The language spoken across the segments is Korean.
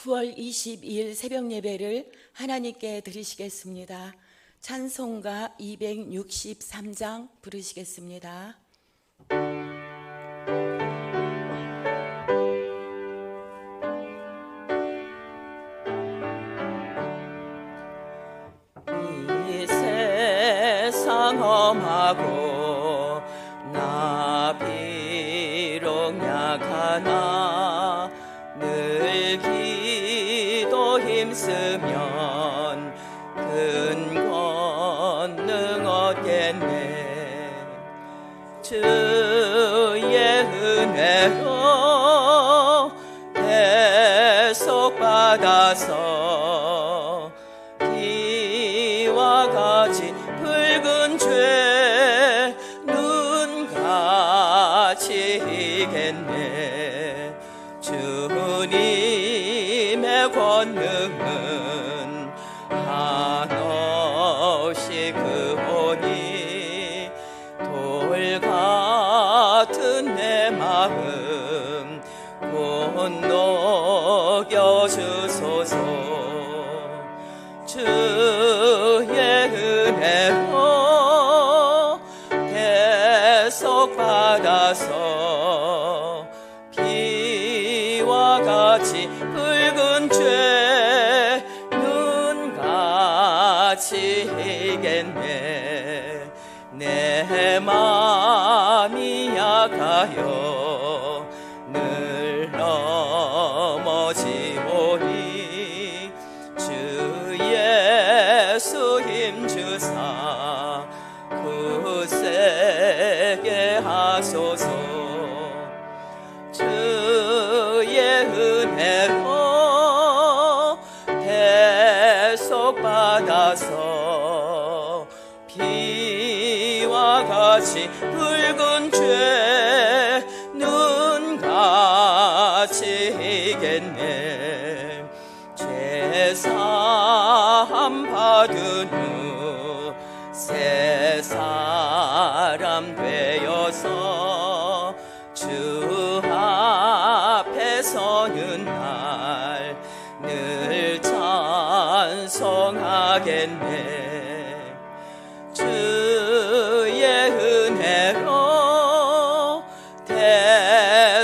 9월 22일 새벽 예배를 하나님께 드리시겠습니다. 찬송가 263장 부르시겠습니다. 이 세상 험하고 나 비록 약하나 늘 기도 힘쓰면 큰 권능 얻겠네. 주의 은혜로 대속받아서 비와 같이 붉은 죄 눈같이 이겠네. 주님의 권능은 한없이 크오니 돌 같은 내 마음 곧 녹여주소서. 주의 은혜로 대속받아서 비와 같이 붉은 죄 눈같이 이겠네. 내 마음이 약하여 늘 넘어지오니 주 예수 힘주사 굳세게 하소서. 주의 은혜로 대속받아서 비와 같이 붉은 죄 눈같이 이겠네. 죄사함 받은 후 새 사람 되어서 주 앞에 서는 날 늘 찬송하겠네. 주의 은혜로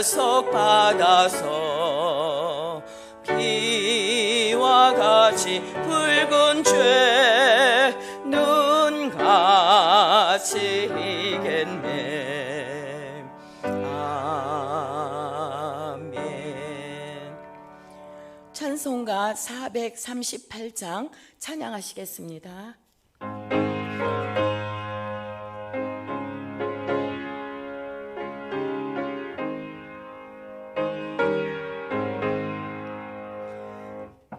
대속받아서 비와 같이 붉은 죄 눈같이 이겠네. 아멘. 찬송가 438장 찬양하시겠습니다.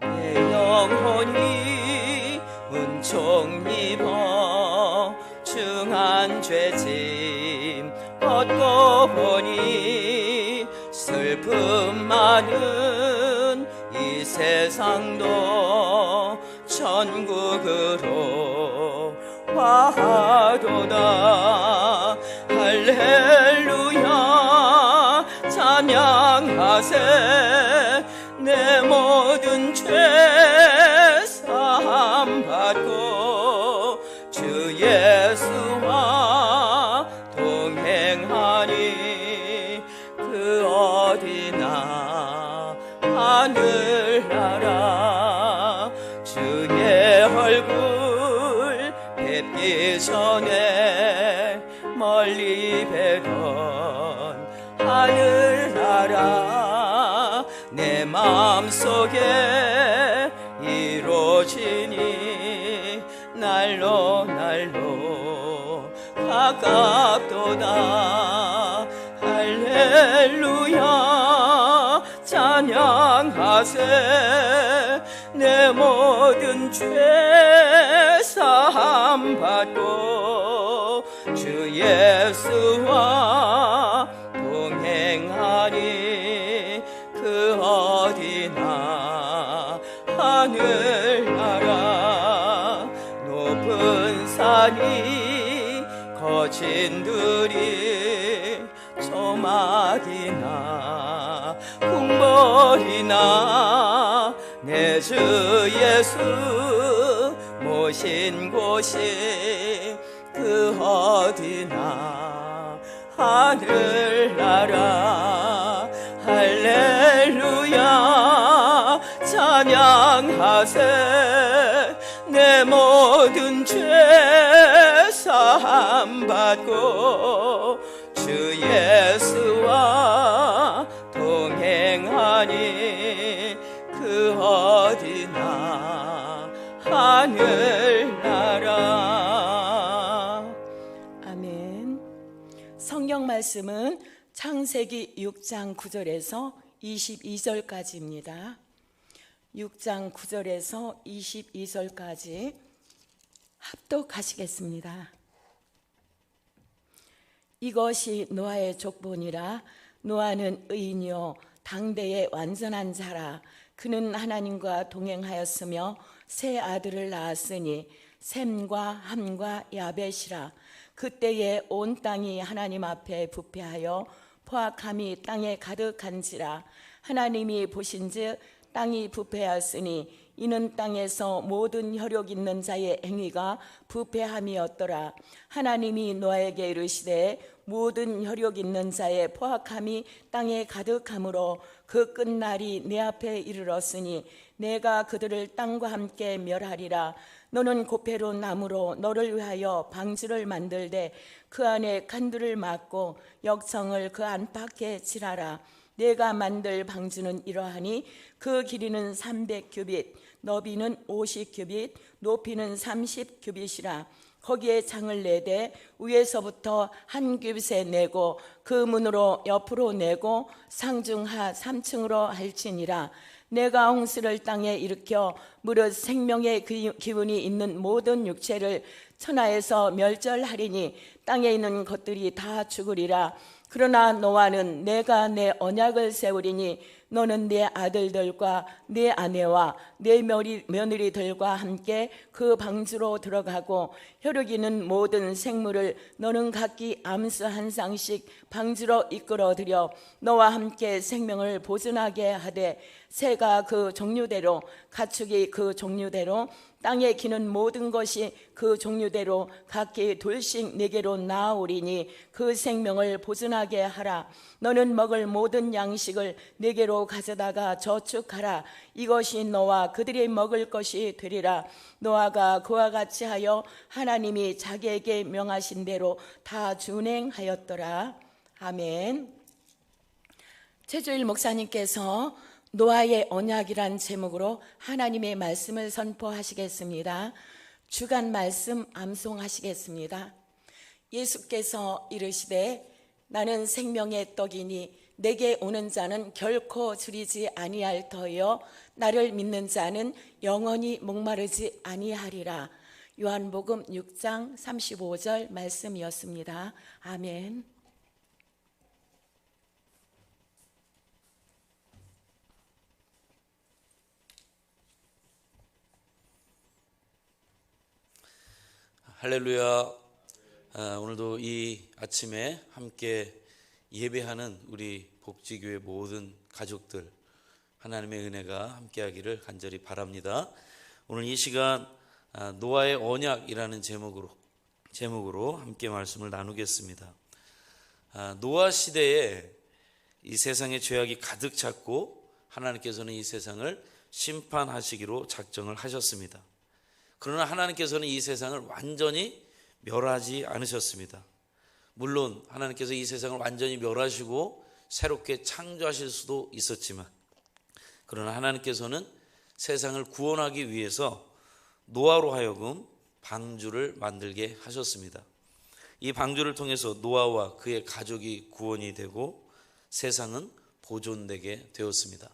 내 영혼이 은총 입어 중한 죄짐 벗고 보니 슬픔 많은 이 세상도 천국으로 와도다. 할렐루야 찬양하세. 내 모든 죄 사함 받고 주 예수와 동행하니 그 어디나 하늘나라. 주의 얼굴 뵙기 전에 멀리 뵈던 하늘나라 내 마음속에 이루어지니 날로 날로 가깝도다. 할렐루야 찬양하세. 내 모든 죄 사함 받고 주 예수와 동행하니 그 어디나 하늘나라. 높은 산이 거친 들이 조막이나 궁궐이나 내 주 예수 모신 곳이 그 어디나 하늘나라 할렐루야 찬양하세 내 모든 죄 사함 받고 주 예수와 동행하니 그 어디나 하늘나라. 아멘. 성경 말씀은 창세기 6장 9절에서 22절까지입니다. 6장 9절에서 22절까지 합독하시겠습니다. 이것이 노아의 족본이라. 노아는 의인이요 당대의 완전한 자라. 그는 하나님과 동행하였으며 세 아들을 낳았으니 셈과 함과 야벳이라. 그때에 온 땅이 하나님 앞에 부패하여 포악함이 땅에 가득한지라. 하나님이 보신즉 땅이 부패하였으니 이는 땅에서 모든 혈육 있는 자의 행위가 부패함이었더라. 하나님이 노아에게 이르시되 모든 혈육 있는 자의 포악함이 땅에 가득하므로 그 끝날이 내 앞에 이르렀으니 내가 그들을 땅과 함께 멸하리라. 너는 고페로 나무로 너를 위하여 방주를 만들되 그 안에 칸들을 막고 역청을 그 안팎에 칠하라. 내가 만들 방주는 이러하니 그 길이는 300규빗, 너비는 50규빗, 높이는 30규빗이라. 거기에 창을 내되 위에서부터 한 규빗에 내고 그 문으로 옆으로 내고 상중하 3층으로 할지니라. 내가 홍수를 땅에 일으켜 무릇 생명의 기운이 있는 모든 육체를 천하에서 멸절하리니 땅에 있는 것들이 다 죽으리라. 그러나 노아는 내가 내 언약을 세우리니 너는 내 아들들과 내 아내와 내 며느리들과 함께 그 방주로 들어가고 혈육 있는 모든 생물을 너는 각기 암수 한 쌍씩 방주로 이끌어들여 너와 함께 생명을 보존하게 하되 새가 그 종류대로 가축이 그 종류대로 땅에 기는 모든 것이 그 종류대로 각기 둘씩 네게로 나아오리니 그 생명을 보존하게 하라. 너는 먹을 모든 양식을 네게로 가져다가 저축하라. 이것이 너와 그들이 먹을 것이 되리라. 노아가 그와 같이 하여 하나님이 자기에게 명하신 대로 다 준행하였더라. 아멘. 최주일 목사님께서 노아의 언약이란 제목으로 하나님의 말씀을 선포하시겠습니다. 주간 말씀 암송하시겠습니다. 예수께서 이르시되 나는 생명의 떡이니 내게 오는 자는 결코 줄이지 아니할 터이요 나를 믿는 자는 영원히 목마르지 아니하리라. 요한복음 6장 35절 말씀이었습니다. 아멘. 할렐루야. 오늘도 이 아침에 함께 예배하는 우리 복지교회 모든 가족들 하나님의 은혜가 함께하기를 간절히 바랍니다. 오늘 이 시간 노아의 언약이라는 제목으로 함께 말씀을 나누겠습니다. 노아 시대에 이 세상에 죄악이 가득 찼고 하나님께서는 이 세상을 심판하시기로 작정을 하셨습니다. 그러나 하나님께서는 이 세상을 완전히 멸하지 않으셨습니다. 물론 하나님께서 이 세상을 완전히 멸하시고 새롭게 창조하실 수도 있었지만 그러나 하나님께서는 세상을 구원하기 위해서 노아로 하여금 방주를 만들게 하셨습니다. 이 방주를 통해서 노아와 그의 가족이 구원이 되고 세상은 보존되게 되었습니다.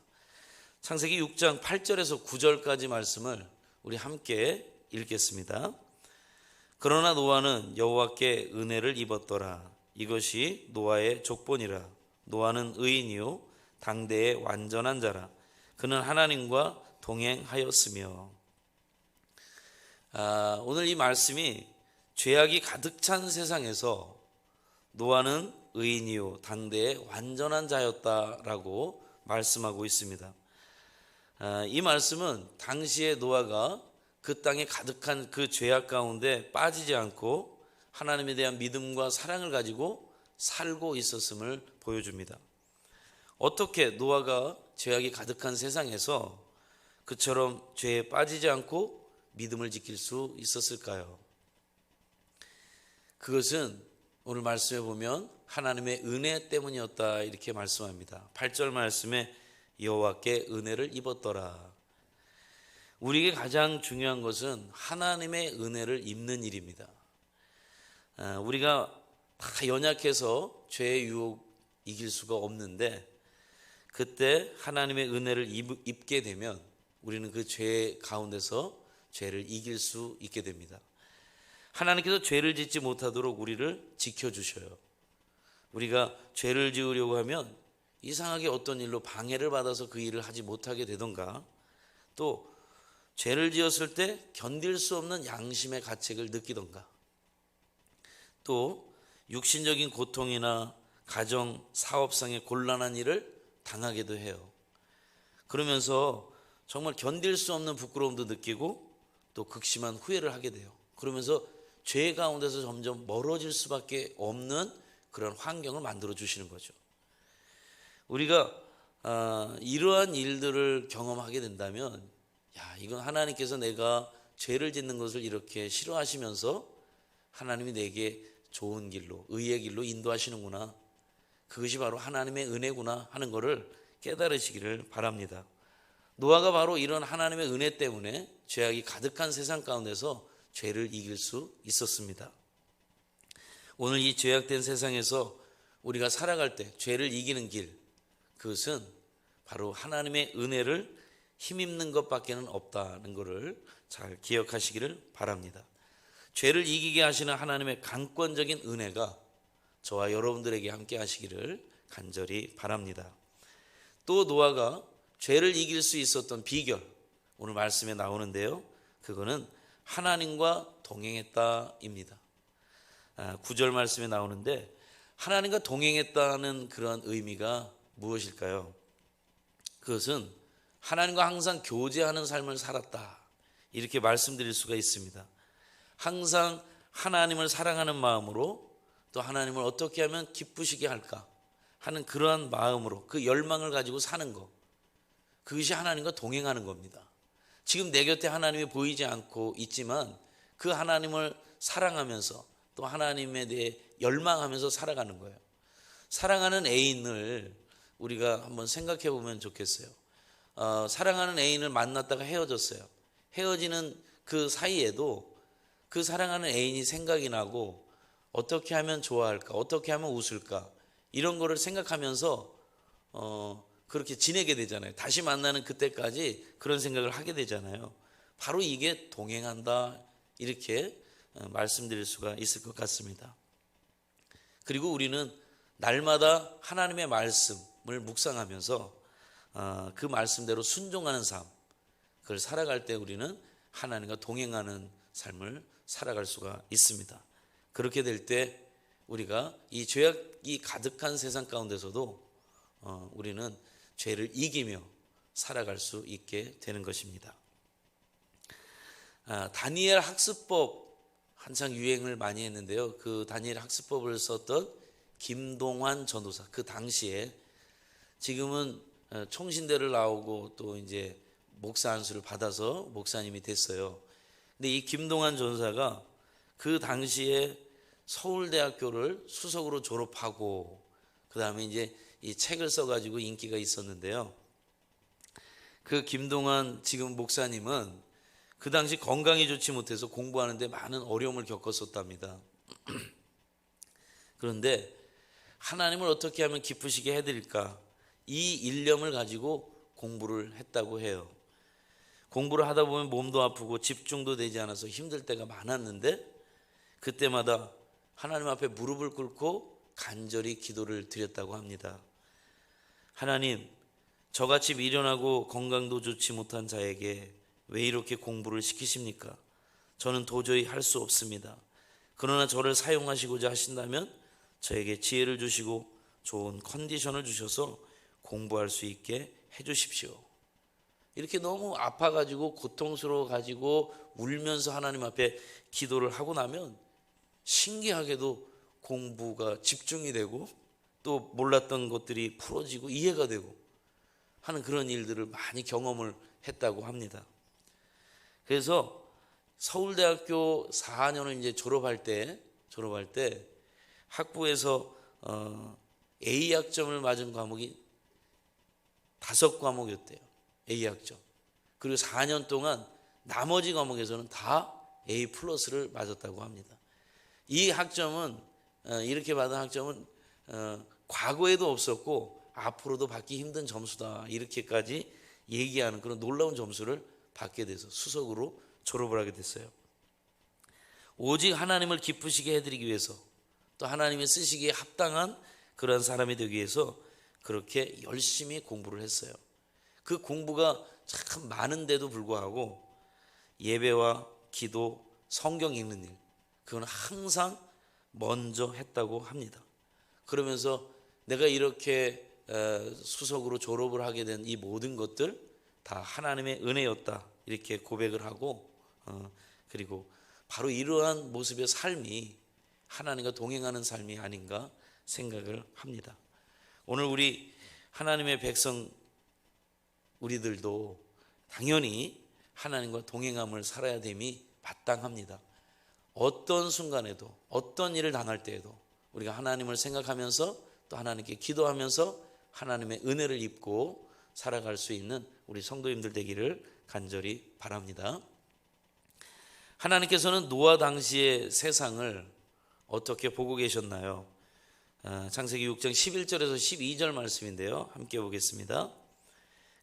창세기 6장 8절에서 9절까지 말씀을 우리 함께 읽겠습니다. 그러나 노아는 여호와께 은혜를 입었더라. 이것이 노아의 족본이라. 노아는 의인이요 당대의 완전한 자라. 그는 하나님과 동행하였으며. 오늘 이 말씀이 죄악이 가득 찬 세상에서 노아는 의인이요 당대의 완전한 자였다라고 말씀하고 있습니다. 이 말씀은 당시에 노아가 그 땅에 가득한 그 죄악 가운데 빠지지 않고 하나님에 대한 믿음과 사랑을 가지고 살고 있었음을 보여줍니다. 어떻게 노아가 죄악이 가득한 세상에서 그처럼 죄에 빠지지 않고 믿음을 지킬 수 있었을까요? 그것은 오늘 말씀에 보면 하나님의 은혜 때문이었다 이렇게 말씀합니다. 8절 말씀에 여호와께 은혜를 입었더라. 우리에게 가장 중요한 것은 하나님의 은혜를 입는 일입니다. 우리가 다 연약해서 죄의 유혹 이길 수가 없는데 그때 하나님의 은혜를 입게 되면 우리는 그 죄 가운데서 죄를 이길 수 있게 됩니다. 하나님께서 죄를 짓지 못하도록 우리를 지켜주셔요. 우리가 죄를 지으려고 하면 이상하게 어떤 일로 방해를 받아서 그 일을 하지 못하게 되던가, 또 죄를 지었을 때 견딜 수 없는 양심의 가책을 느끼던가, 또 육신적인 고통이나 가정, 사업상의 곤란한 일을 당하기도 해요. 그러면서 정말 견딜 수 없는 부끄러움도 느끼고 또 극심한 후회를 하게 돼요. 그러면서 죄 가운데서 점점 멀어질 수밖에 없는 그런 환경을 만들어 주시는 거죠. 우리가 이러한 일들을 경험하게 된다면, 이건 하나님께서 내가 죄를 짓는 것을 이렇게 싫어하시면서 하나님이 내게 좋은 길로, 의의 길로 인도하시는구나, 그것이 바로 하나님의 은혜구나 하는 것을 깨달으시기를 바랍니다. 노아가 바로 이런 하나님의 은혜 때문에 죄악이 가득한 세상 가운데서 죄를 이길 수 있었습니다. 오늘 이 죄악된 세상에서 우리가 살아갈 때 죄를 이기는 길, 그것은 바로 하나님의 은혜를 힘입는 것밖에는 없다는 것을 잘 기억하시기를 바랍니다. 죄를 이기게 하시는 하나님의 강권적인 은혜가 저와 여러분들에게 함께 하시기를 간절히 바랍니다. 또 노아가 죄를 이길 수 있었던 비결, 오늘 말씀에 나오는데요, 그거는 하나님과 동행했다입니다. 9절 말씀에 나오는데 하나님과 동행했다는 그런 의미가 무엇일까요? 그것은 하나님과 항상 교제하는 삶을 살았다, 이렇게 말씀드릴 수가 있습니다. 항상 하나님을 사랑하는 마음으로, 또 하나님을 어떻게 하면 기쁘시게 할까 하는 그러한 마음으로 그 열망을 가지고 사는 것, 그것이 하나님과 동행하는 겁니다. 지금 내 곁에 하나님이 보이지 않고 있지만 그 하나님을 사랑하면서 또 하나님에 대해 열망하면서 살아가는 거예요. 사랑하는 애인을 우리가 한번 생각해 보면 좋겠어요. 사랑하는 애인을 만났다가 헤어졌어요. 헤어지는 그 사이에도 그 사랑하는 애인이 생각이 나고 어떻게 하면 좋아할까, 어떻게 하면 웃을까, 이런 거를 생각하면서 그렇게 지내게 되잖아요. 다시 만나는 그때까지 그런 생각을 하게 되잖아요. 바로 이게 동행한다, 이렇게 말씀드릴 수가 있을 것 같습니다. 그리고 우리는 날마다 하나님의 말씀을 묵상하면서 그 말씀대로 순종하는 삶, 그걸 살아갈 때 우리는 하나님과 동행하는 삶을 살아갈 수가 있습니다. 그렇게 될 때 우리가 이 죄악이 가득한 세상 가운데서도 우리는 죄를 이기며 살아갈 수 있게 되는 것입니다. 다니엘 학습법 한창 유행을 많이 했는데요, 그 다니엘 학습법을 썼던 김동환 전도사, 그 당시에, 지금은 총신대를 나오고 또 이제 목사 안수를 받아서 목사님이 됐어요. 근데 이 김동환 전사가 그 당시에 서울대학교를 수석으로 졸업하고 그 다음에 이제 이 책을 써가지고 인기가 있었는데요, 그 김동환 지금 목사님은 그 당시 건강이 좋지 못해서 공부하는데 많은 어려움을 겪었었답니다. 그런데 하나님을 어떻게 하면 기쁘시게 해드릴까, 이 일념을 가지고 공부를 했다고 해요. 공부를 하다 보면 몸도 아프고 집중도 되지 않아서 힘들 때가 많았는데 그때마다 하나님 앞에 무릎을 꿇고 간절히 기도를 드렸다고 합니다. 하나님, 저같이 미련하고 건강도 좋지 못한 자에게 왜 이렇게 공부를 시키십니까? 저는 도저히 할 수 없습니다. 그러나 저를 사용하시고자 하신다면 저에게 지혜를 주시고 좋은 컨디션을 주셔서 공부할 수 있게 해주십시오. 이렇게 너무 아파가지고 고통스러워가지고 울면서 하나님 앞에 기도를 하고 나면 신기하게도 공부가 집중이 되고 또 몰랐던 것들이 풀어지고 이해가 되고 하는 그런 일들을 많이 경험을 했다고 합니다. 그래서 서울대학교 4학년을 이제 졸업할 때 학부에서 A 학점을 맞은 과목이 5과목이었대요. A 학점. 그리고 4년 동안 나머지 과목에서는 다 A 플러스를 맞았다고 합니다. 이 학점은 이렇게 받은 학점은 과거에도 없었고 앞으로도 받기 힘든 점수다, 이렇게까지 얘기하는 그런 놀라운 점수를 받게 돼서 수석으로 졸업을 하게 됐어요. 오직 하나님을 기쁘시게 해드리기 위해서, 또 하나님이 쓰시기에 합당한 그런 사람이 되기 위해서 그렇게 열심히 공부를 했어요. 그 공부가 참 많은데도 불구하고 예배와 기도, 성경 읽는 일, 그건 항상 먼저 했다고 합니다. 그러면서 내가 이렇게 수석으로 졸업을 하게 된 이 모든 것들 다 하나님의 은혜였다, 이렇게 고백을 하고, 그리고 바로 이러한 모습의 삶이 하나님과 동행하는 삶이 아닌가 생각을 합니다. 오늘 우리 하나님의 백성 우리들도 당연히 하나님과 동행함을 살아야 됨이 마땅합니다. 어떤 순간에도 어떤 일을 당할 때에도 우리가 하나님을 생각하면서 또 하나님께 기도하면서 하나님의 은혜를 입고 살아갈 수 있는 우리 성도님들 되기를 간절히 바랍니다. 하나님께서는 노아 당시의 세상을 어떻게 보고 계셨나요? 창세기 6장 11절에서 12절 말씀인데요, 함께 보겠습니다.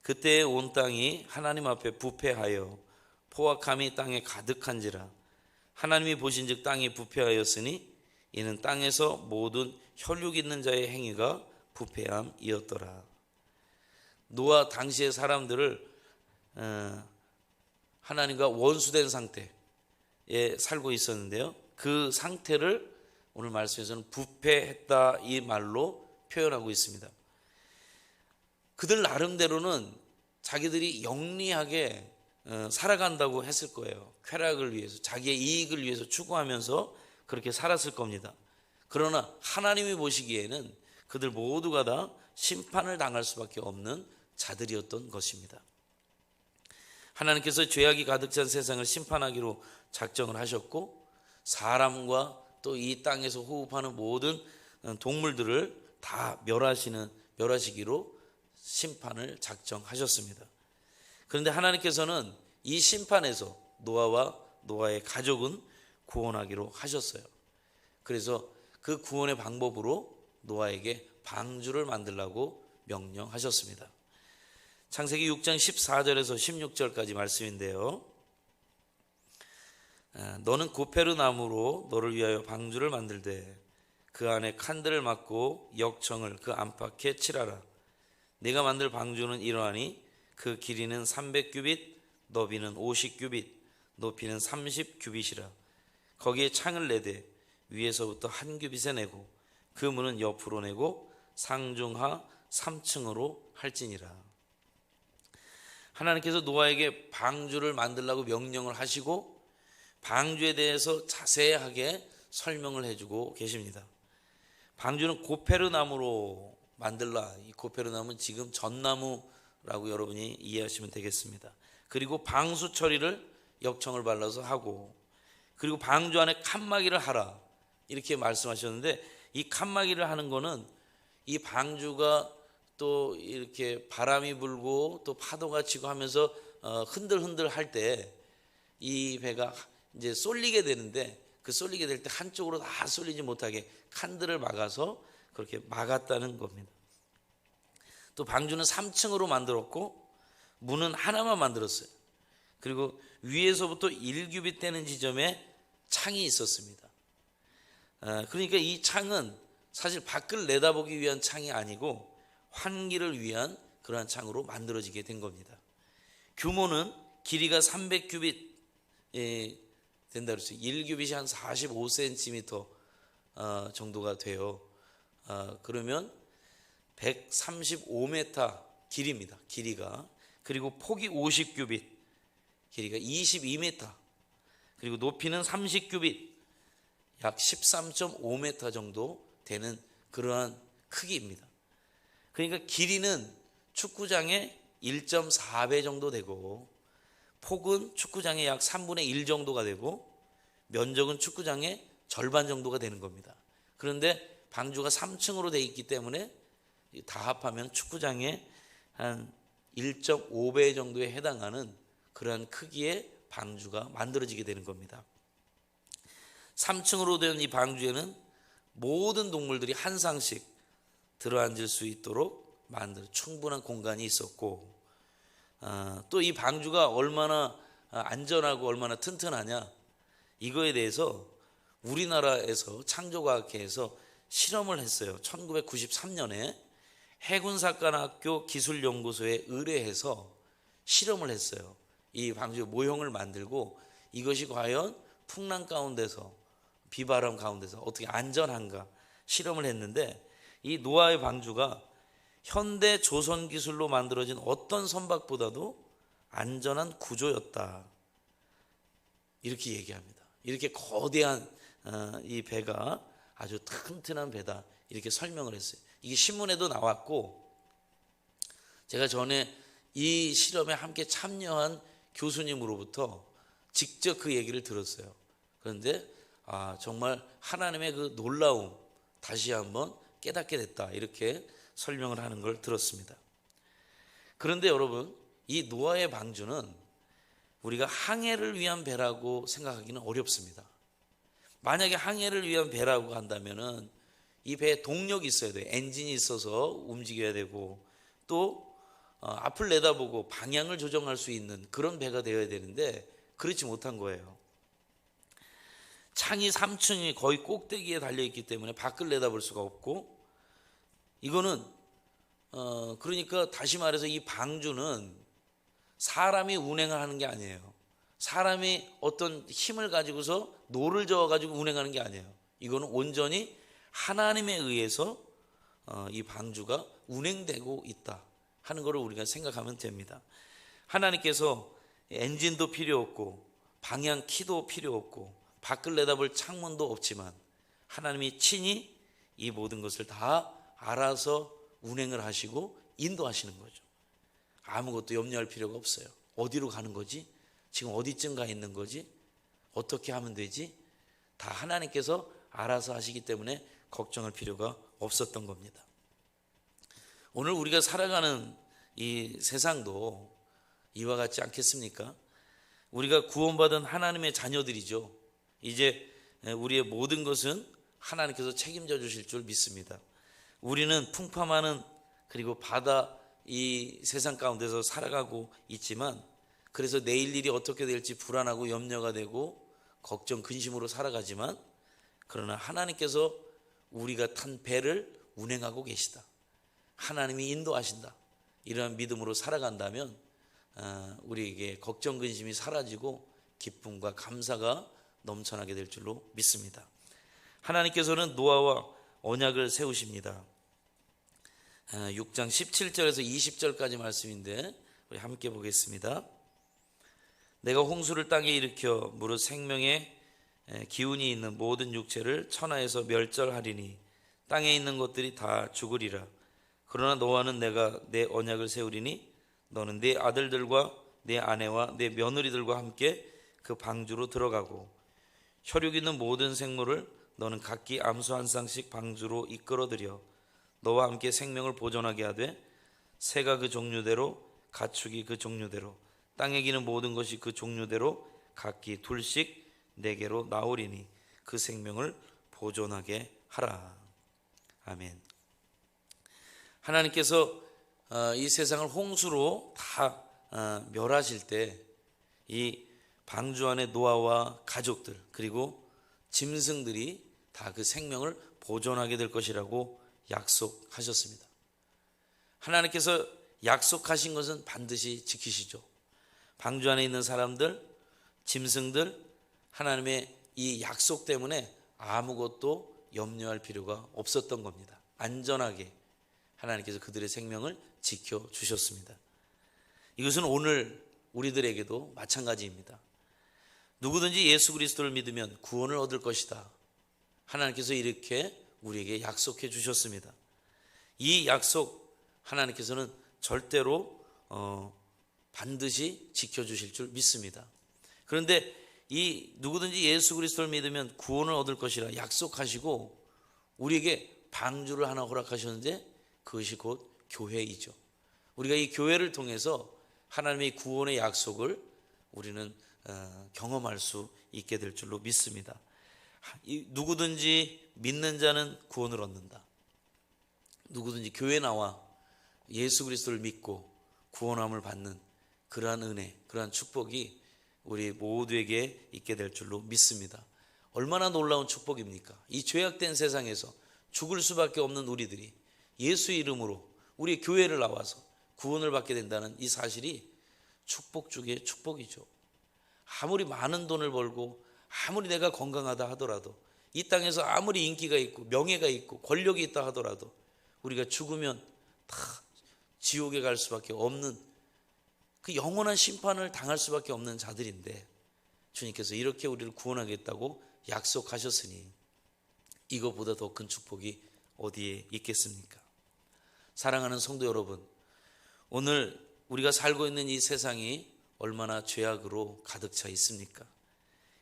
그때 온 땅이 하나님 앞에 부패하여 포악함이 땅에 가득한지라. 하나님이 보신즉 땅이 부패하였으니 이는 땅에서 모든 혈육 있는 자의 행위가 부패함이었더라. 노아 당시의 사람들을 하나님과 원수된 상태에 살고 있었는데요, 그 상태를 오늘 말씀에서는 부패했다, 이 말로 표현하고 있습니다. 그들 나름대로는 자기들이 영리하게 살아간다고 했을 거예요. 쾌락을 위해서, 자기의 이익을 위해서 추구하면서 그렇게 살았을 겁니다. 그러나 하나님이 보시기에는 그들 모두가 다 심판을 당할 수밖에 없는 자들이었던 것입니다. 하나님께서 죄악이 가득 찬 세상을 심판하기로 작정을 하셨고, 사람과 또 이 땅에서 호흡하는 모든 동물들을 다 멸하시기로 심판을 작정하셨습니다. 그런데 하나님께서는 이 심판에서 노아와 노아의 가족은 구원하기로 하셨어요. 그래서 그 구원의 방법으로 노아에게 방주를 만들라고 명령하셨습니다. 창세기 6장 14절에서 16절까지 말씀인데요, 너는 고페르 나무로 너를 위하여 방주를 만들되 그 안에 칸들을 막고 역청을 그 안팎에 칠하라. 네가 만들 방주는 이러하니 그 길이는 300규빗, 너비는 50규빗, 높이는 30규빗이라. 거기에 창을 내되 위에서부터 한 규빗에 내고 그 문은 옆으로 내고 상중하 3층으로 할지니라. 하나님께서 노아에게 방주를 만들라고 명령을 하시고 방주에 대해서 자세하게 설명을 해주고 계십니다. 방주는 고페르 나무로 만들라. 이 고페르 나무는 지금 전나무라고 여러분이 이해하시면 되겠습니다. 그리고 방수 처리를 역청을 발라서 하고, 그리고 방주 안에 칸막이를 하라, 이렇게 말씀하셨는데, 이 칸막이를 하는 거는 이 방주가 또 이렇게 바람이 불고 또 파도가 치고 하면서 흔들흔들 할 때 이 배가 이제 쏠리게 되는데, 그 쏠리게 될 때 한쪽으로 다 쏠리지 못하게 칸들을 막아서 그렇게 막았다는 겁니다. 또 방주는 3층으로 만들었고 문은 하나만 만들었어요. 그리고 위에서부터 1규빗 되는 지점에 창이 있었습니다. 그러니까 이 창은 사실 밖을 내다보기 위한 창이 아니고 환기를 위한 그러한 창으로 만들어지게 된 겁니다. 규모는 길이가 300규빗 된다 그랬어요. 1규빗이 한 45cm 정도가 돼요. 그러면 135m 길입니다. 길이가. 그리고 폭이 50규빗, 길이가 22m, 그리고 높이는 30규빗, 약 13.5m 정도 되는 그러한 크기입니다. 그러니까 길이는 축구장의 1.4배 정도 되고, 폭은 축구장의 약 3분의 1 정도가 되고, 면적은 축구장의 절반 정도가 되는 겁니다. 그런데 방주가 3층으로 되어 있기 때문에 다 합하면 축구장의 한 1.5배 정도에 해당하는 그러한 크기의 방주가 만들어지게 되는 겁니다. 3층으로 된 이 방주에는 모든 동물들이 한 쌍씩 들어앉을 수 있도록 만들 충분한 공간이 있었고, 또 이 방주가 얼마나 안전하고 얼마나 튼튼하냐, 이거에 대해서 우리나라에서 창조과학회에서 실험을 했어요. 1993년에 해군사관학교 기술연구소에 의뢰해서 실험을 했어요. 이 방주의 모형을 만들고 이것이 과연 풍랑 가운데서, 비바람 가운데서 어떻게 안전한가 실험을 했는데, 이 노아의 방주가 현대 조선 기술로 만들어진 어떤 선박보다도 안전한 구조였다, 이렇게 얘기합니다. 이렇게 거대한 이 배가 아주 튼튼한 배다, 이렇게 설명을 했어요. 이게 신문에도 나왔고, 제가 전에 이 실험에 함께 참여한 교수님으로부터 직접 그 얘기를 들었어요. 그런데 정말 하나님의 그 놀라움 다시 한번 깨닫게 됐다, 이렇게 설명을 하는 걸 들었습니다. 그런데 여러분, 이 노아의 방주는 우리가 항해를 위한 배라고 생각하기는 어렵습니다. 만약에 항해를 위한 배라고 한다면은 이 배에 동력이 있어야 돼요. 엔진이 있어서 움직여야 되고, 또 앞을 내다보고 방향을 조정할 수 있는 그런 배가 되어야 되는데 그렇지 못한 거예요. 창이 3층이 거의 꼭대기에 달려있기 때문에 밖을 내다볼 수가 없고, 이거는 그러니까 다시 말해서 이 방주는 사람이 운행을 하는 게 아니에요. 사람이 어떤 힘을 가지고서 노를 저어가지고 운행하는 게 아니에요. 이거는 온전히 하나님에 의해서 이 방주가 운행되고 있다 하는 것을 우리가 생각하면 됩니다. 하나님께서 엔진도 필요 없고 방향 키도 필요 없고 밖을 내다볼 창문도 없지만 하나님이 친히 이 모든 것을 다 알아서 운행을 하시고 인도하시는 거죠. 아무것도 염려할 필요가 없어요. 어디로 가는 거지? 지금 어디쯤 가 있는 거지? 어떻게 하면 되지? 다 하나님께서 알아서 하시기 때문에 걱정할 필요가 없었던 겁니다. 오늘 우리가 살아가는 이 세상도 이와 같지 않겠습니까? 우리가 구원받은 하나님의 자녀들이죠. 이제 우리의 모든 것은 하나님께서 책임져 주실 줄 믿습니다. 우리는 풍파많은 그리고 바다 이 세상 가운데서 살아가고 있지만, 그래서 내일 일이 어떻게 될지 불안하고 염려가 되고 걱정 근심으로 살아가지만, 그러나 하나님께서 우리가 탄 배를 운행하고 계시다, 하나님이 인도하신다, 이러한 믿음으로 살아간다면 우리에게 걱정 근심이 사라지고 기쁨과 감사가 넘쳐나게 될 줄로 믿습니다. 하나님께서는 노아와 언약을 세우십니다. 6장 17절에서 20절까지 말씀인데 우리 함께 보겠습니다. 내가 홍수를 땅에 일으켜 무릇 생명의 기운이 있는 모든 육체를 천하에서 멸절하리니 땅에 있는 것들이 다 죽으리라. 그러나 노아는 내가 내 언약을 세우리니 너는 네 아들들과 네 아내와 네 며느리들과 함께 그 방주로 들어가고, 혈육 있는 모든 생물을 너는 각기 암수 한 쌍씩 방주로 이끌어들여 너와 함께 생명을 보존하게 하되, 새가 그 종류대로 가축이 그 종류대로 땅에 기는 모든 것이 그 종류대로 각기 둘씩 내게로 나오리니 그 생명을 보존하게 하라. 아멘. 하나님께서 이 세상을 홍수로 다 멸하실 때 이 방주 안에 노아와 가족들 그리고 짐승들이 다 그 생명을 보존하게 될 것이라고 약속하셨습니다. 하나님께서 약속하신 것은 반드시 지키시죠. 방주 안에 있는 사람들, 짐승들, 하나님의 이 약속 때문에 아무것도 염려할 필요가 없었던 겁니다. 안전하게 하나님께서 그들의 생명을 지켜주셨습니다. 이것은 오늘 우리들에게도 마찬가지입니다. 누구든지 예수 그리스도를 믿으면 구원을 얻을 것이다. 하나님께서 이렇게 우리에게 약속해 주셨습니다. 이 약속 하나님께서는 절대로 반드시 지켜주실 줄 믿습니다. 그런데 이 누구든지 예수 그리스도를 믿으면 구원을 얻을 것이라 약속하시고 우리에게 방주를 하나 허락하셨는데 그것이 곧 교회이죠. 우리가 이 교회를 통해서 하나님의 구원의 약속을 우리는 경험할 수 있게 될 줄로 믿습니다. 누구든지 믿는 자는 구원을 얻는다. 누구든지 교회 나와 예수 그리스도를 믿고 구원함을 받는 그러한 은혜, 그러한 축복이 우리 모두에게 있게 될 줄로 믿습니다. 얼마나 놀라운 축복입니까? 이 죄악된 세상에서 죽을 수밖에 없는 우리들이 예수 이름으로 우리 교회를 나와서 구원을 받게 된다는 이 사실이 축복 중에 축복이죠. 아무리 많은 돈을 벌고 아무리 내가 건강하다 하더라도 이 땅에서 아무리 인기가 있고 명예가 있고 권력이 있다 하더라도 우리가 죽으면 다 지옥에 갈 수밖에 없는 그 영원한 심판을 당할 수밖에 없는 자들인데 주님께서 이렇게 우리를 구원하겠다고 약속하셨으니 이것보다 더 큰 축복이 어디에 있겠습니까? 사랑하는 성도 여러분, 오늘 우리가 살고 있는 이 세상이 얼마나 죄악으로 가득 차 있습니까?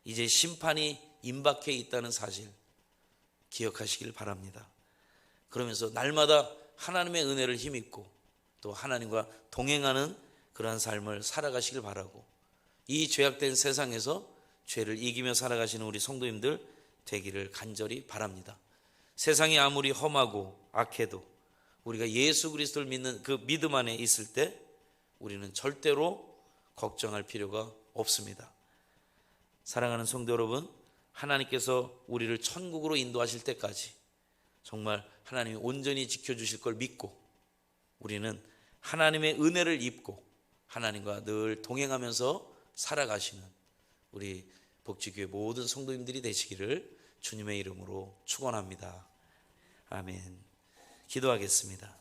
이제 심판이 임박해 있다는 사실 기억하시길 바랍니다. 그러면서 날마다 하나님의 은혜를 힘입고 또 하나님과 동행하는 그러한 삶을 살아가시길 바라고 이 죄악된 세상에서 죄를 이기며 살아가시는 우리 성도님들 되기를 간절히 바랍니다. 세상이 아무리 험하고 악해도 우리가 예수 그리스도를 믿는 그 믿음 안에 있을 때 우리는 절대로 걱정할 필요가 없습니다. 사랑하는 성도 여러분, 하나님께서 우리를 천국으로 인도하실 때까지 정말 하나님이 온전히 지켜주실 걸 믿고 우리는 하나님의 은혜를 입고 하나님과 늘 동행하면서 살아가시는 우리 복지교회 모든 성도님들이 되시기를 주님의 이름으로 축원합니다. 아멘. 기도하겠습니다.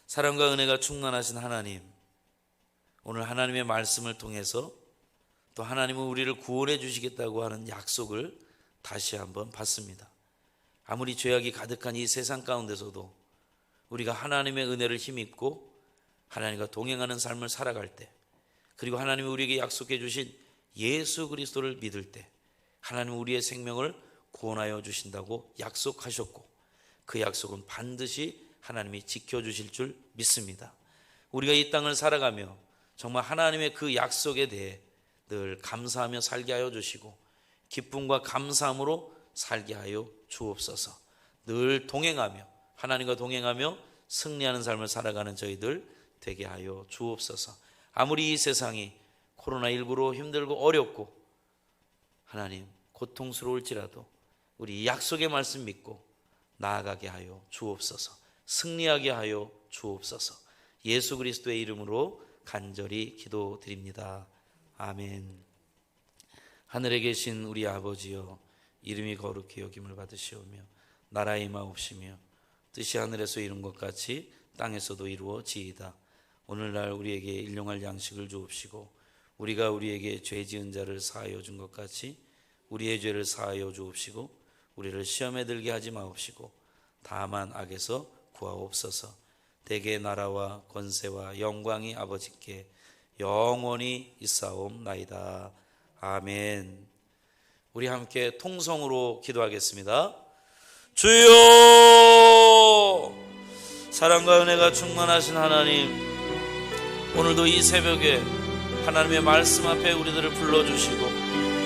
사랑과 은혜가 충만하신 하나님, 오늘 하나님의 말씀을 통해서 또 하나님은 우리를 구원해 주시겠다고 하는 약속을 다시 한번 받습니다. 아무리 죄악이 가득한 이 세상 가운데서도 우리가 하나님의 은혜를 힘입고 하나님과 동행하는 삶을 살아갈 때, 그리고 하나님이 우리에게 약속해 주신 예수 그리스도를 믿을 때 하나님은 우리의 생명을 구원하여 주신다고 약속하셨고 그 약속은 반드시 하나님이 지켜주실 줄 믿습니다. 우리가 이 땅을 살아가며 정말 하나님의 그 약속에 대해 늘 감사하며 살게 하여 주시고 기쁨과 감사함으로 살게 하여 주옵소서. 늘 동행하며 하나님과 동행하며 승리하는 삶을 살아가는 저희들 되게 하여 주옵소서. 아무리 이 세상이 코로나19로 힘들고 어렵고 하나님 고통스러울지라도 우리 약속의 말씀 믿고 나아가게 하여 주옵소서. 승리하게 하여 주옵소서. 예수 그리스도의 이름으로 간절히 기도드립니다. 아멘. 하늘에 계신 우리 아버지여, 이름이 거룩히 여김을 받으시오며 나라의 임하옵시며 뜻이 하늘에서 이룬 것 같이 땅에서도 이루어지이다. 오늘날 우리에게 일용할 양식을 주옵시고 우리가 우리에게 죄 지은 자를 사하여 준 것 같이 우리의 죄를 사하여 주옵시고 우리를 시험에 들게 하지 마옵시고 다만 악에서 구하옵소서. 대개 나라와 권세와 영광이 아버지께 영원히 있사옵나이다. 아멘. 우리 함께 통성으로 기도하겠습니다. 주여, 사랑과 은혜가 충만하신 하나님, 오늘도 이 새벽에 하나님의 말씀 앞에 우리들을 불러주시고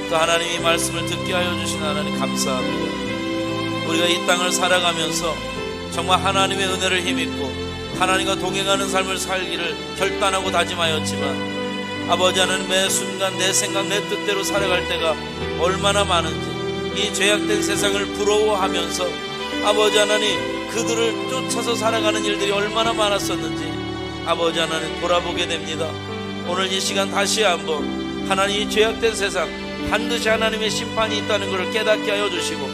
또 하나님이 말씀을 듣게 하여 주신 하나님 감사합니다. 우리가 이 땅을 살아가면서 정말 하나님의 은혜를 힘입고 하나님과 동행하는 삶을 살기를 결단하고 다짐하였지만 아버지 하나님, 매 순간 내 생각 내 뜻대로 살아갈 때가 얼마나 많은지, 이 죄악된 세상을 부러워하면서 아버지 하나님 그들을 쫓아서 살아가는 일들이 얼마나 많았었는지 아버지 하나님 돌아보게 됩니다. 오늘 이 시간 다시 한번 하나님 이 죄악된 세상 반드시 하나님의 심판이 있다는 것을 깨닫게 하여 주시고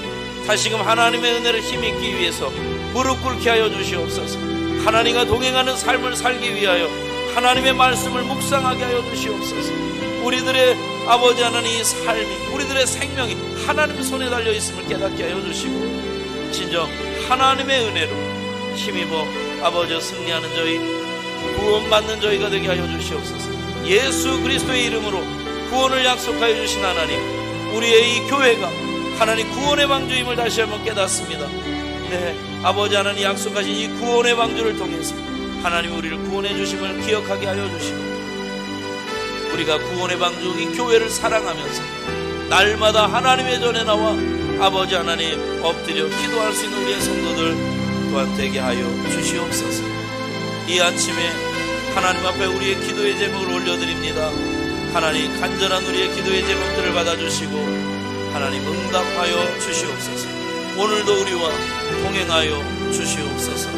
다시금 하나님의 은혜를 힘입기 위해서 무릎 꿇게 하여 주시옵소서. 하나님과 동행하는 삶을 살기 위하여 하나님의 말씀을 묵상하게 하여 주시옵소서. 우리들의 아버지 하나님 이 삶이, 우리들의 생명이 하나님 손에 달려 있음을 깨닫게 하여 주시고 진정 하나님의 은혜로 힘입어 아버지 승리하는 저희, 구원받는 저희가 되게 하여 주시옵소서. 예수 그리스도의 이름으로 구원을 약속하여 주신 하나님, 우리의 이 교회가 하나님 구원의 방주임을 다시 한번 깨닫습니다. 네, 아버지 하나님 약속하신 이 구원의 방주를 통해서 하나님 우리를 구원해 주심을 기억하게 하여 주시고, 우리가 구원의 방주 이 교회를 사랑하면서 날마다 하나님의 전에 나와 아버지 하나님 엎드려 기도할 수 있는 우리의 성도들 또한 되게 하여 주시옵소서. 이 아침에 하나님 앞에 우리의 기도의 제목을 올려드립니다. 하나님 간절한 우리의 기도의 제목들을 받아주시고 하나님 응답하여 주시옵소서. 오늘도 우리와 동행하여 주시옵소서.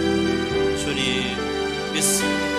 주님 믿습니다.